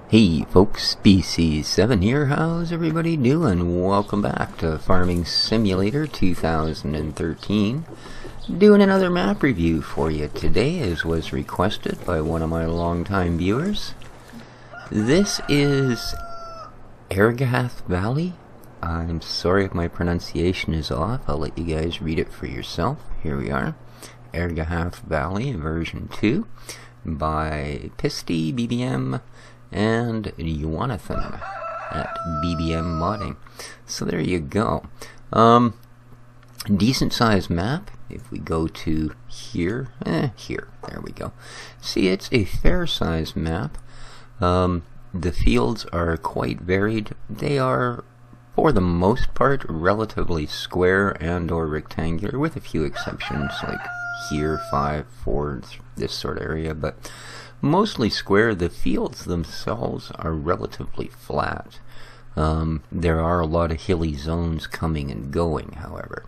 Hey folks, Species 7 here. How's everybody doing? Welcome back to Farming Simulator 2013. Doing another map review for you today, as was requested by one of my longtime viewers. This is Ergahaath Valley. I'm sorry if my pronunciation is off. I'll let you guys read it for yourself. Here we are. Ergahaath Valley version 2 by Pisty BBM and Jonathan at BBM Modding. So there you go. Decent sized map. If we go to here, there we go. See, it's a fair sized map. The fields are quite varied. They are, for the most part, relatively square and or rectangular, with a few exceptions like here, 5, 4, this sort of area, but mostly square. The fields themselves are relatively flat. There are a lot of hilly zones coming and going, however.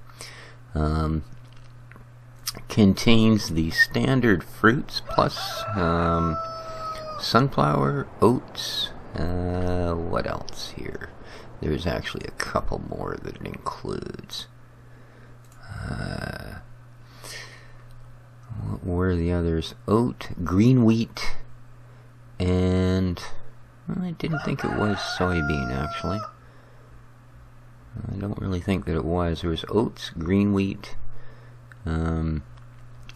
Contains the standard fruits plus sunflower, oats, what else here? There's actually a couple more that it includes. What were the others? Oat, green wheat, and well, I didn't think it was soybean, actually. I don't really think that it was. There was oats, green wheat, and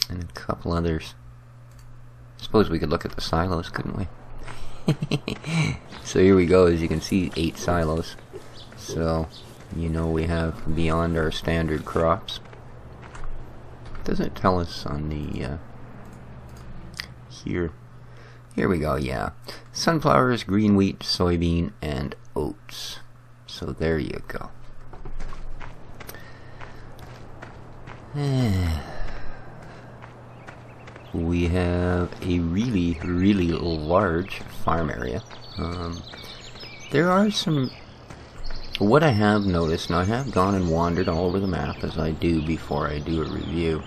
a couple others. I suppose we could look at the silos, couldn't we? So here we go. As you can see, 8 silos. So, you know, we have beyond our standard crops. Doesn't tell us on the here we go. Yeah, sunflowers, green wheat, soybean, and oats. So there you go. We have a really large farm area. There are some, what I have noticed, and I have gone and wandered all over the map as I do before I do a review.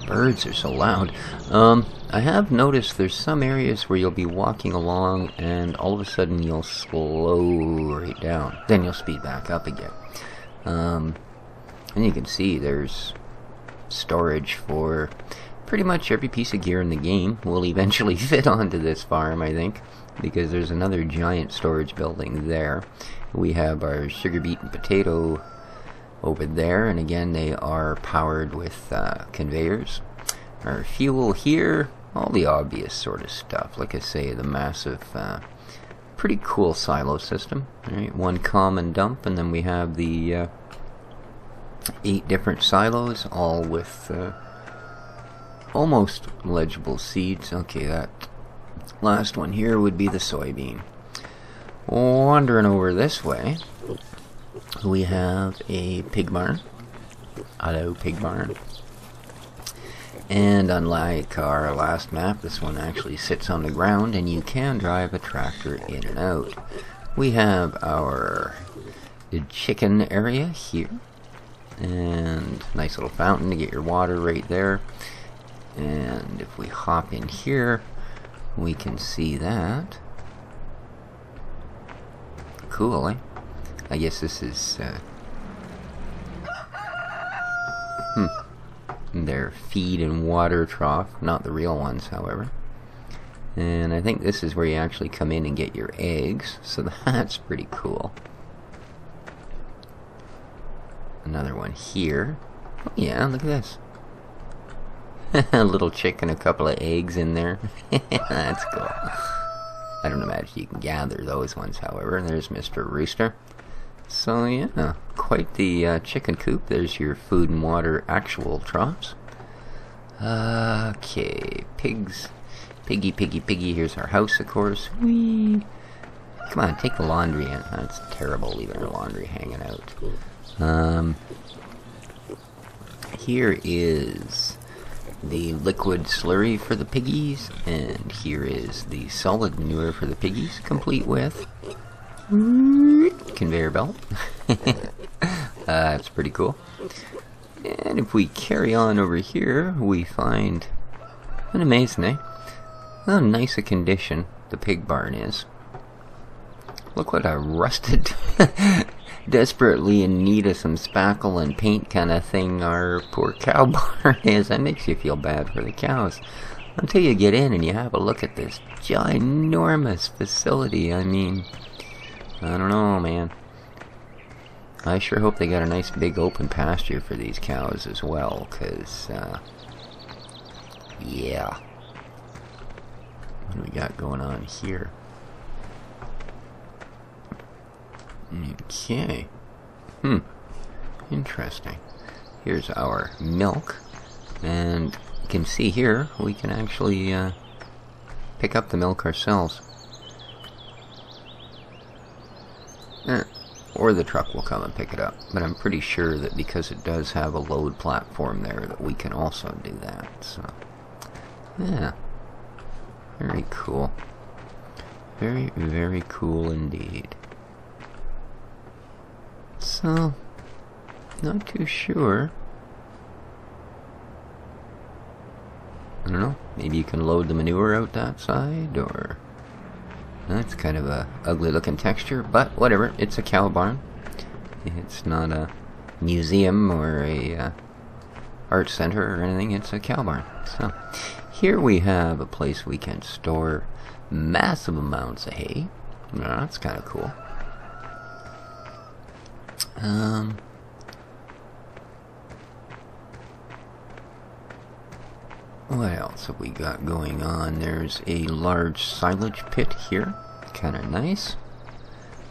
Birds are so loud. I have noticed there's some areas where you'll be walking along and all of a sudden you'll slow right down. Then you'll speed back up again. And you can see there's storage for pretty much every piece of gear in the game will eventually fit onto this farm, I think, because there's another giant storage building there. We have our sugar beet and potato over there, and again they are powered with conveyors. Our fuel here, all the obvious sort of stuff. Like I say, the massive, pretty cool silo system. Right, one common dump, and then we have the 8 different silos, all with almost legible seeds. Okay, that last one here would be the soybean. Wandering over this way, we have a pig barn. Hello, pig barn. And unlike our last map, this one actually sits on the ground and you can drive a tractor in and out. We have our chicken area here, and nice little fountain to get your water right there. And if we hop in here, we can see that. Cool, eh? I guess this is their feed and water trough, not the real ones, however. And I think this is where you actually come in and get your eggs, so that's pretty cool. Another one here. Oh yeah, look at this. A little chicken, a couple of eggs in there. That's cool. I don't imagine you can gather those ones, however. There's Mr. Rooster. So yeah, quite the chicken coop. There's your food and water actual troughs. Okay, pigs. Piggy, piggy, piggy. Here's our house, of course. Whee! Come on, take the laundry in. That's terrible, leaving our laundry hanging out. Here is the liquid slurry for the piggies, and here is the solid manure for the piggies, complete with conveyor belt. That's pretty cool. And if we carry on over here, we find an amazing, how nice a condition the pig barn is. Look what a rusted, desperately in need of some spackle and paint kind of thing our poor cow barn is. That makes you feel bad for the cows. Until you get in and you have a look at this ginormous facility. I mean, I don't know, man. I sure hope they got a nice big open pasture for these cows as well, because, yeah. What do we got going on here? Okay. Interesting. Here's our milk, and you can see here we can actually pick up the milk ourselves. Or the truck will come and pick it up, but I'm pretty sure that because it does have a load platform there that we can also do that. So, yeah, very cool. Very, very cool indeed. So, not too sure. I don't know, maybe you can load the manure out that side, or... That's kind of a ugly looking texture, but whatever, it's a cow barn. It's not a museum or a art center or anything, it's a cow barn. So, here we have a place we can store massive amounts of hay. Well, that's kind of cool. What else have we got going on? There's a large silage pit here. Kind of nice.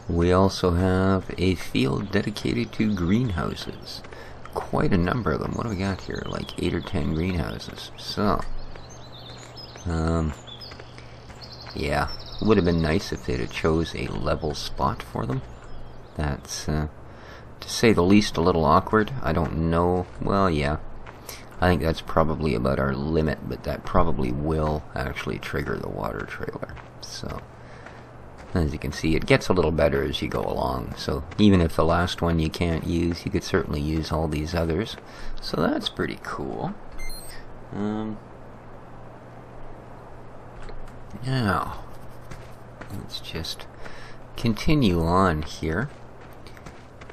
We also have a field dedicated to greenhouses. Quite a number of them. What do we got here? Like 8 or 10 greenhouses. So, yeah. Would have been nice if they'd have chose a level spot for them. That's, to say the least, a little awkward. I don't know. Well, yeah. I think that's probably about our limit, but that probably will actually trigger the water trailer. So, as you can see, it gets a little better as you go along. So, even if the last one you can't use, you could certainly use all these others. So, that's pretty cool. Now, let's just continue on here.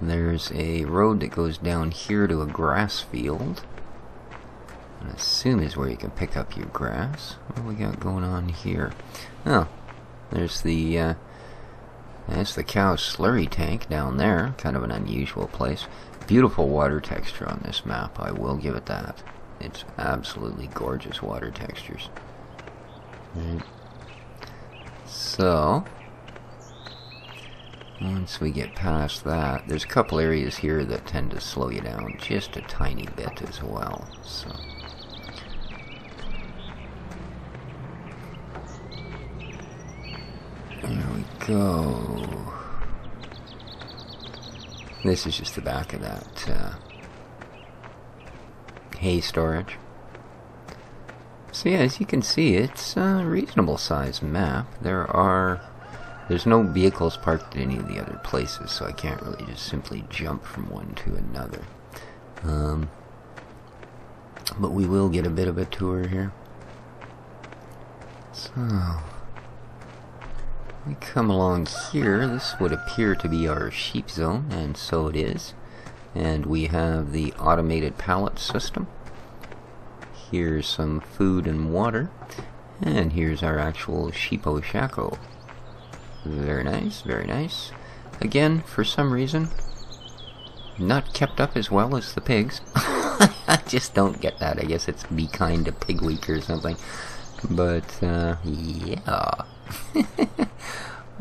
There's a road that goes down here to a grass field. I assume is where you can pick up your grass. What do we got going on here? Oh, there's the that's the cow slurry tank down there. Kind of an unusual place. Beautiful water texture on this map, I will give it that. It's absolutely gorgeous water textures. Right. So, once we get past that, there's a couple areas here that tend to slow you down just a tiny bit as well. So. There we go. This is just the back of that hay storage. So yeah, as you can see, it's a reasonable sized map. There's no vehicles parked at any of the other places, so I can't really just simply jump from one to another. But we will get a bit of a tour here. So, we come along here. This would appear to be our sheep zone, and so it is. And we have the automated pallet system. Here's some food and water. And here's our actual sheepo shacko. Very nice, very nice. Again, for some reason, not kept up as well as the pigs. I just don't get that. I guess it's Be Kind to Pig Week or something. But, yeah.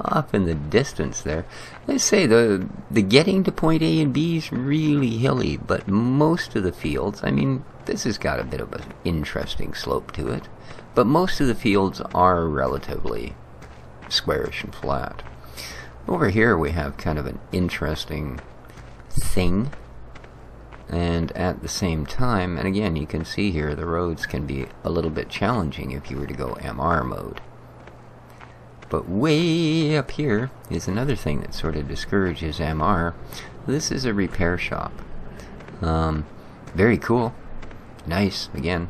Off in the distance there. Let's say the getting to point A and B is really hilly, but most of the fields, I mean, this has got a bit of an interesting slope to it, but most of the fields are relatively squarish and flat. Over here we have kind of an interesting thing, and at the same time, and again you can see here the roads can be a little bit challenging if you were to go MR mode. But way up here is another thing that sort of discourages MR. This is a repair shop. Very cool. Nice, again.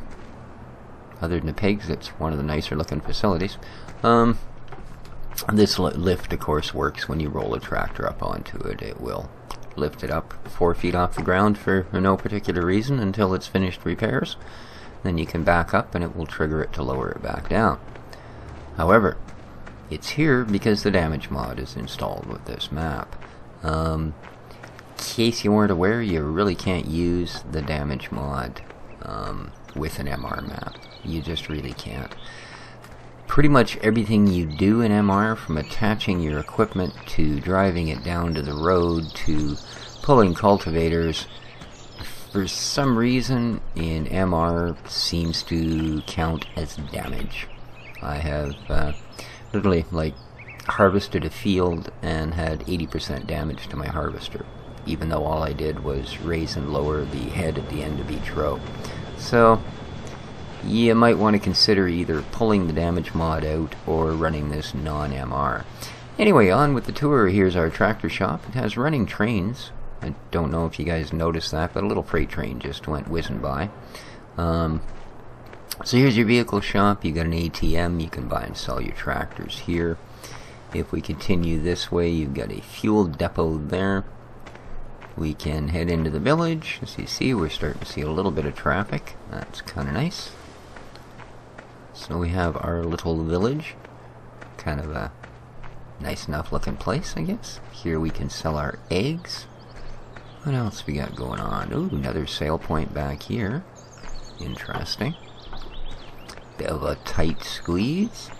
Other than the pigs, it's one of the nicer looking facilities. This lift, of course, works when you roll a tractor up onto it. It will lift it up 4 feet off the ground for no particular reason until it's finished repairs. Then you can back up and it will trigger it to lower it back down. However, it's here because the damage mod is installed with this map. In case you weren't aware, you really can't use the damage mod with an MR map. You just really can't. Pretty much everything you do in MR, from attaching your equipment to driving it down to the road to pulling cultivators, for some reason in MR seems to count as damage. I have literally harvested a field and had 80% damage to my harvester, even though all I did was raise and lower the head at the end of each row. So you might want to consider either pulling the damage mod out or running this non-MR. Anyway, on with the tour. Here's our tractor shop. It has running trains. I don't know if you guys noticed that, but a little freight train just went whizzing by. So here's your vehicle shop. You got an ATM. You can buy and sell your tractors here. If we continue this way, you've got a fuel depot there. We can head into the village. As you see, we're starting to see a little bit of traffic. That's kind of nice. So we have our little village. Kind of a nice enough looking place, I guess. Here we can sell our eggs. What else we got going on? Ooh, another sale point back here. Interesting. Bit of a tight squeeze.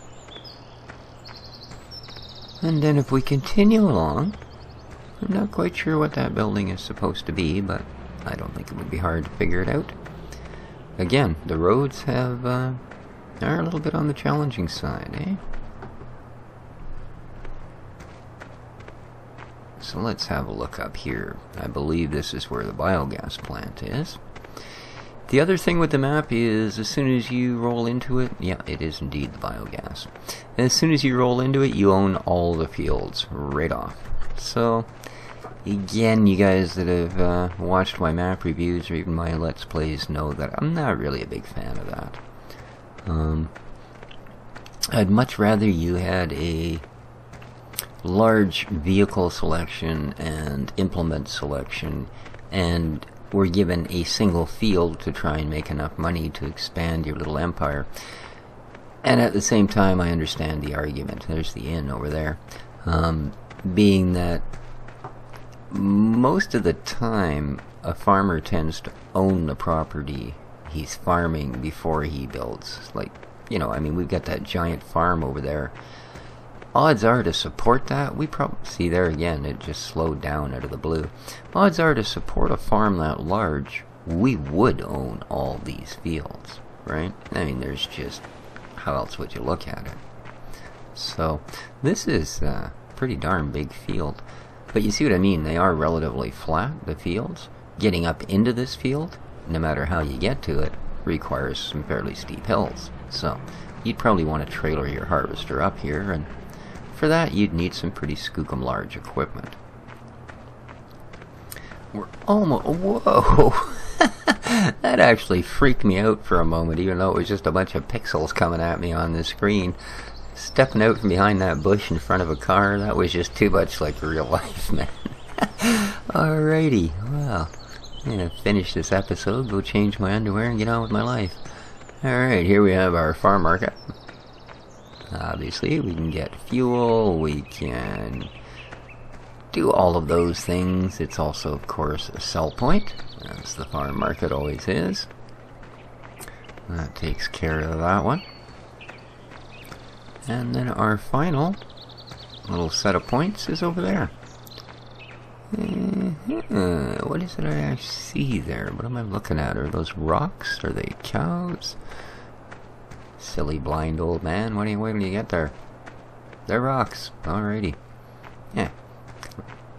And then if we continue along, I'm not quite sure what that building is supposed to be, but I don't think it would be hard to figure it out. Again, the roads have are a little bit on the challenging side, eh? So let's have a look up here. I believe this is where the biogas plant is. The other thing with the map is, as soon as you roll into it, yeah, it is indeed the biogas. And as soon as you roll into it, you own all the fields right off. So, again, you guys that have watched my map reviews or even my Let's Plays know that I'm not really a big fan of that. I'd much rather you had a large vehicle selection and implement selection, and were given a single field to try and make enough money to expand your little empire. And at the same time, I understand the argument. There's the inn over there. Being that most of the time, a farmer tends to own the property he's farming before he builds. Like, you know, I mean, we've got that giant farm over there. Odds are to support that, we probably, see there again, it just slowed down out of the blue. Odds are to support a farm that large, we would own all these fields, right? I mean, there's just, how else would you look at it? So, this is a pretty darn big field. But you see what I mean, they are relatively flat, the fields. Getting up into this field, no matter how you get to it, requires some fairly steep hills. So, you'd probably want to trailer your harvester up here, and for that, you'd need some pretty skookum large equipment. We're almost... Whoa! That actually freaked me out for a moment, even though it was just a bunch of pixels coming at me on the screen. Stepping out from behind that bush in front of a car, that was just too much like real life, man. Alrighty, well, I'm gonna finish this episode, go change my underwear, and get on with my life. Alright, here we have our farm market. Obviously, we can get fuel, we can do all of those things. It's also, of course, a sell point, as the farm market always is. That takes care of that one. And then our final little set of points is over there. What is it I see there? What am I looking at? Are those rocks? Are they cows? Silly blind old man, what are you waiting till you get there? They're rocks. Alrighty. Yeah.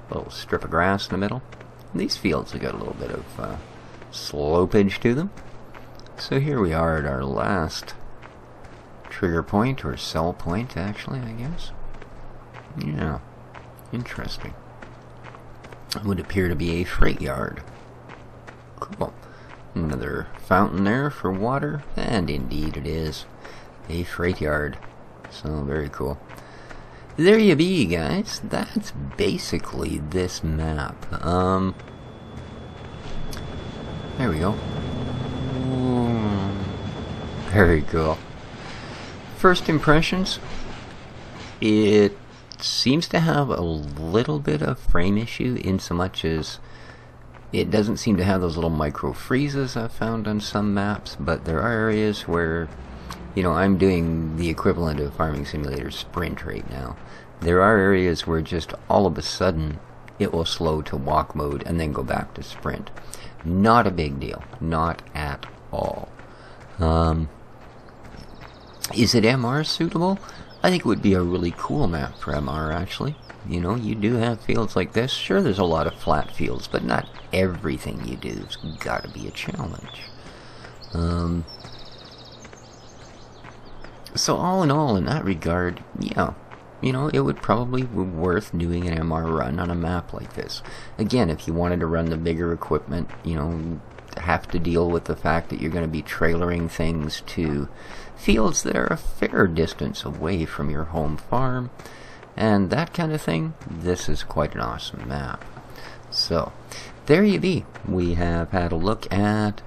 A little strip of grass in the middle. These fields have got a little bit of slopage to them. So here we are at our last trigger point, or sell point actually, I guess. Yeah. Interesting. It would appear to be a freight yard. Cool. Another fountain there for water, and indeed it is a freight yard. So very cool. there you be, guys. That's basically this map. There we go. Very cool. First impressions, it seems to have a little bit of frame issue in so much as it doesn't seem to have those little micro freezes I've found on some maps, but there are areas where, you know, I'm doing the equivalent of Farming Simulator Sprint right now. There are areas where just all of a sudden it will slow to walk mode and then go back to Sprint. Not a big deal. Not at all. Is it MR suitable? I think it would be a really cool map for MR, actually. You know, you do have fields like this. Sure, there's a lot of flat fields, but not everything you do has got to be a challenge. So all in all, in that regard, yeah, you know, it would probably be worth doing an MR run on a map like this. Again, if you wanted to run the bigger equipment, you know, have to deal with the fact that you're going to be trailering things to fields that are a fair distance away from your home farm, and that kind of thing, this is quite an awesome map. So, there you be. We have had a look at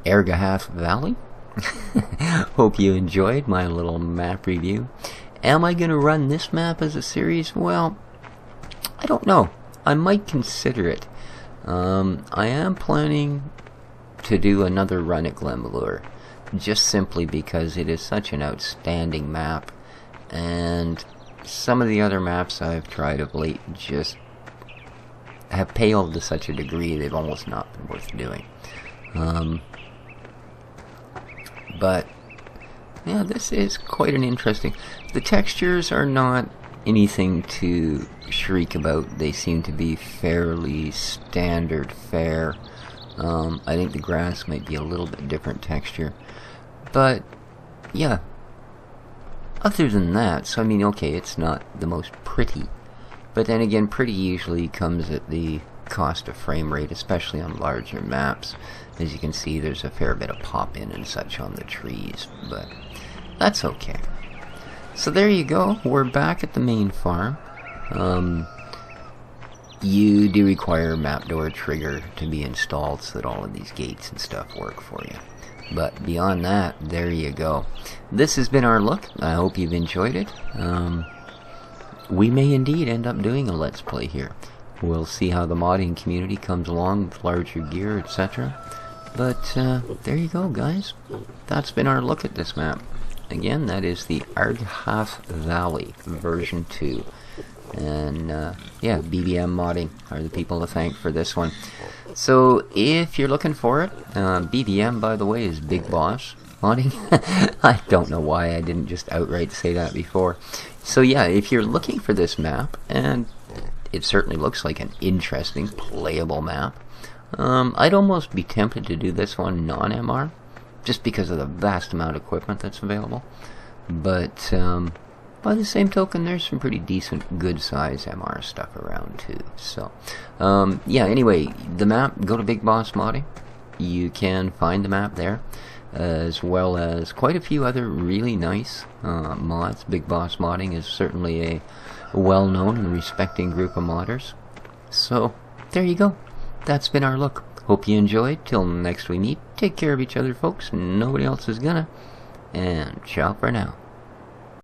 Ergahaath Valley. Hope you enjoyed my little map review. Am I going to run this map as a series? Well, I don't know. I might consider it. I am planning to do another run at Glenmalure, just simply because it is such an outstanding map, and some of the other maps I've tried of late just have paled to such a degree they've almost not been worth doing. But yeah, this is quite an interesting. The textures are not anything to shriek about. They seem to be fairly standard fare. I think the grass might be a little bit different texture, but yeah, other than that, so I mean, okay, it's not the most pretty, but then again, pretty usually comes at the cost of frame rate, especially on larger maps. As you can see, there's a fair bit of pop-in and such on the trees, but that's okay. So there you go, we're back at the main farm. You do require a map door trigger to be installed so that all of these gates and stuff work for you. But beyond that, there you go. This has been our look. I hope you've enjoyed it. We may indeed end up doing a Let's Play here. We'll see how the modding community comes along with larger gear, etc. But there you go, guys. That's been our look at this map. Again, that is the Ergahaath Valley version 2. And yeah, BBM modding are the people to thank for this one. So if you're looking for it, BBM, by the way, is Big Boss modding. I don't know why I didn't just outright say that before. So yeah, if you're looking for this map, and it certainly looks like an interesting, playable map, I'd almost be tempted to do this one non-MR, just because of the vast amount of equipment that's available. But by the same token, there's some pretty decent, good-size MR stuff around too. So, yeah, anyway, the map, go to Big Boss Modding. You can find the map there, as well as quite a few other really nice mods. Big Boss Modding is certainly a well-known and respecting group of modders. So, there you go. That's been our look. Hope you enjoyed. Till next we meet, take care of each other, folks. Nobody else is gonna. And ciao for now.